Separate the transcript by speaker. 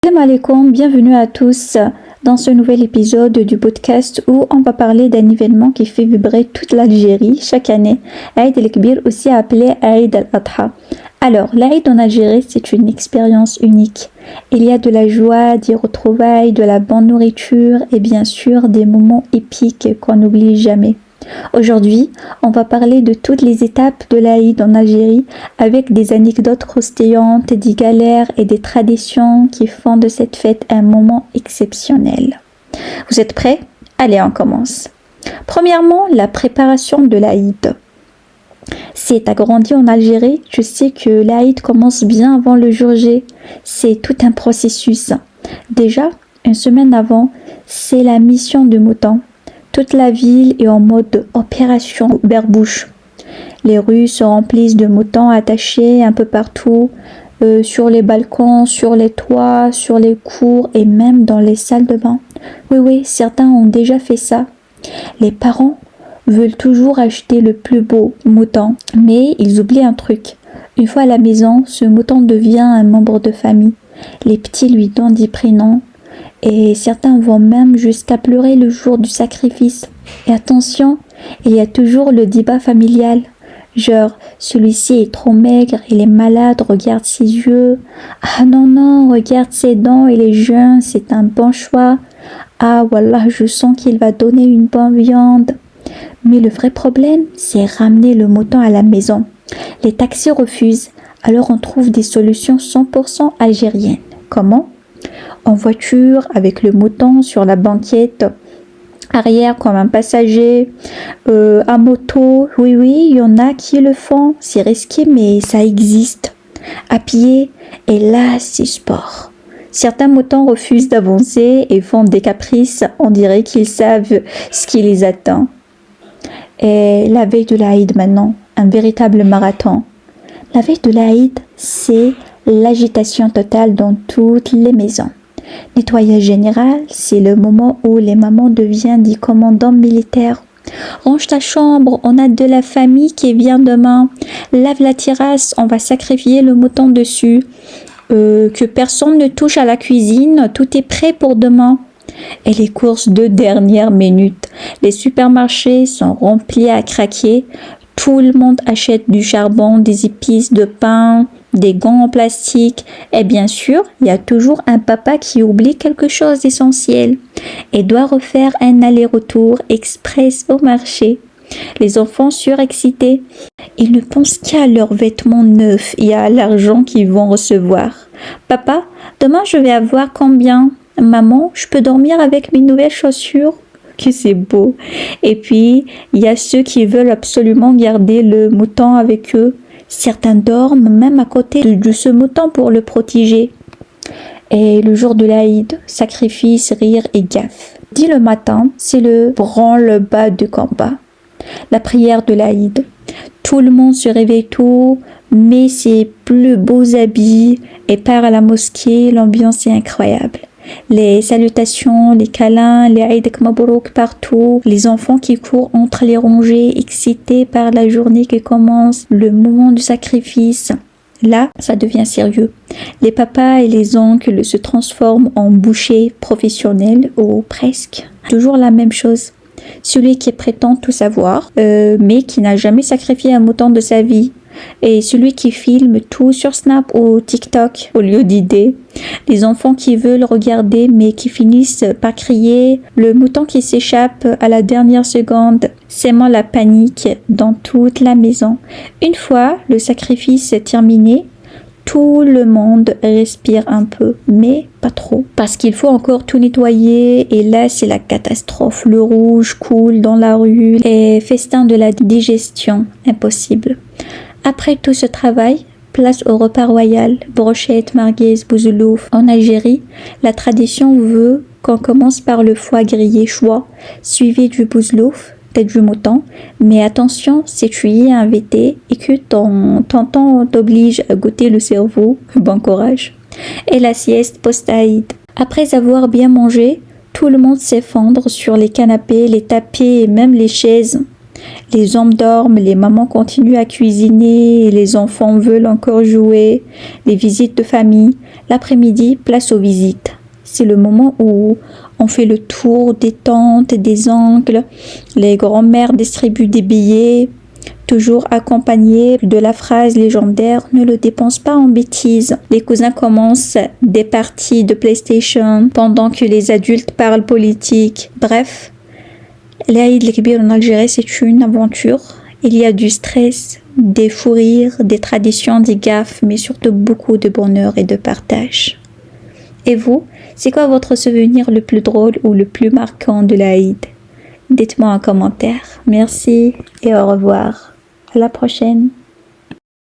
Speaker 1: Salam alaikum, bienvenue à tous dans ce nouvel épisode du podcast où on va parler d'un événement qui fait vibrer toute l'Algérie chaque année, Aïd el-Kbir, aussi appelé Aïd al-Adha. Alors, l'Aïd en Algérie, c'est une expérience unique. Il y a de la joie, des retrouvailles, de la bonne nourriture et bien sûr des moments épiques qu'on n'oublie jamais. Aujourd'hui, on va parler de toutes les étapes de l'Aïd en Algérie avec des anecdotes croustillantes, des galères et des traditions qui font de cette fête un moment exceptionnel. Vous êtes prêts? Allez, on commence. Premièrement, la préparation de l'Aïd. Si tu as grandi en Algérie, tu sais que l'Aïd commence bien avant le jour J. C'est tout un processus. Déjà, une semaine avant, c'est la mission de mouton. Toute la ville est en mode opération berbouche. Les rues se remplissent de moutons attachés un peu partout, sur les balcons, sur les toits, sur les cours et même dans les salles de bain. Oui, certains ont déjà fait ça. Les parents veulent toujours acheter le plus beau mouton, mais ils oublient un truc. Une fois à la maison, ce mouton devient un membre de famille. Les petits lui donnent des prénoms. Et certains vont même jusqu'à pleurer le jour du sacrifice. Et attention, il y a toujours le débat familial. Genre, celui-ci est trop maigre, il est malade, regarde ses yeux. Ah non, regarde ses dents, il est jeune, c'est un bon choix. Ah voilà, je sens qu'il va donner une bonne viande. Mais le vrai problème, c'est ramener le mouton à la maison. Les taxis refusent, alors on trouve des solutions 100% algériennes. Comment ? En voiture, avec le mouton sur la banquette arrière comme un passager, à moto, oui, il y en a qui le font, c'est risqué mais ça existe. À pied, et là c'est sport. Certains moutons refusent d'avancer et font des caprices, on dirait qu'ils savent ce qui les attend. Et la veille de l'Aïd maintenant, un véritable marathon. La veille de l'Aïd, c'est l'agitation totale dans toutes les maisons. Nettoyage général, c'est le moment où les mamans deviennent des commandants militaires. Range ta chambre, on a de la famille qui vient demain. Lave la terrasse, on va sacrifier le mouton dessus. Que personne ne touche à la cuisine, tout est prêt pour demain. Et les courses de dernière minute. Les supermarchés sont remplis à craquer. Tout le monde achète du charbon, des épices, de pain, des gants en plastique. Et bien sûr, il y a toujours un papa qui oublie quelque chose d'essentiel et doit refaire un aller-retour express au marché. Les enfants surexcités, ils ne pensent qu'à leurs vêtements neufs et à l'argent qu'ils vont recevoir. Papa, demain je vais avoir combien? Maman, je peux dormir avec mes nouvelles chaussures? Que c'est beau. Et puis, il y a ceux qui veulent absolument garder le mouton avec eux. Certains dorment même à côté de ce mouton pour le protéger. Et le jour de l'Aïd, sacrifice, rire et gaffe. Dès le matin, c'est le branle-bas du combat. La prière de l'Aïd. Tout le monde se réveille tôt, met ses plus beaux habits et part à la mosquée. L'ambiance est incroyable. Les salutations, les câlins, les Aïd Mabrouk partout, les enfants qui courent entre les rangées, excités par la journée qui commence, le moment du sacrifice. Là, ça devient sérieux. Les papas et les oncles se transforment en bouchers professionnels ou presque. Toujours la même chose. Celui qui prétend tout savoir, mais qui n'a jamais sacrifié un mouton de sa vie. Et celui qui filme tout sur Snap ou TikTok au lieu d'idées. Les enfants qui veulent regarder mais qui finissent par crier. Le mouton qui s'échappe à la dernière seconde, sèmant la panique dans toute la maison. Une fois le sacrifice terminé, tout le monde respire un peu, mais pas trop. Parce qu'il faut encore tout nettoyer et là c'est la catastrophe. Le rouge coule dans la rue et festin de la digestion, impossible. Après tout ce travail, place au repas royal, brochettes, merguez, bouzoulouf. En Algérie, la tradition veut qu'on commence par le foie grillé choix, suivi du bouzlouf, tête du mouton. Mais attention, si tu y es invité et que ton tonton t'oblige à goûter le cerveau, bon courage. Et la sieste post-Aïd. Après avoir bien mangé, tout le monde s'effondre sur les canapés, les tapis et même les chaises. Les hommes dorment, les mamans continuent à cuisiner, les enfants veulent encore jouer, les visites de famille. L'après-midi, place aux visites. C'est le moment où on fait le tour des tantes, des oncles, les grands-mères distribuent des billets, toujours accompagnés de la phrase légendaire « Ne le dépense pas en bêtises ». Les cousins commencent des parties de PlayStation pendant que les adultes parlent politique. Bref, l'Aïd el-Kbir en Algérie, c'est une aventure. Il y a du stress, des fous rires, des traditions, des gaffes, mais surtout beaucoup de bonheur et de partage. Et vous, c'est quoi votre souvenir le plus drôle ou le plus marquant de l'Aïd? Dites-moi en commentaire. Merci et au revoir. À la prochaine.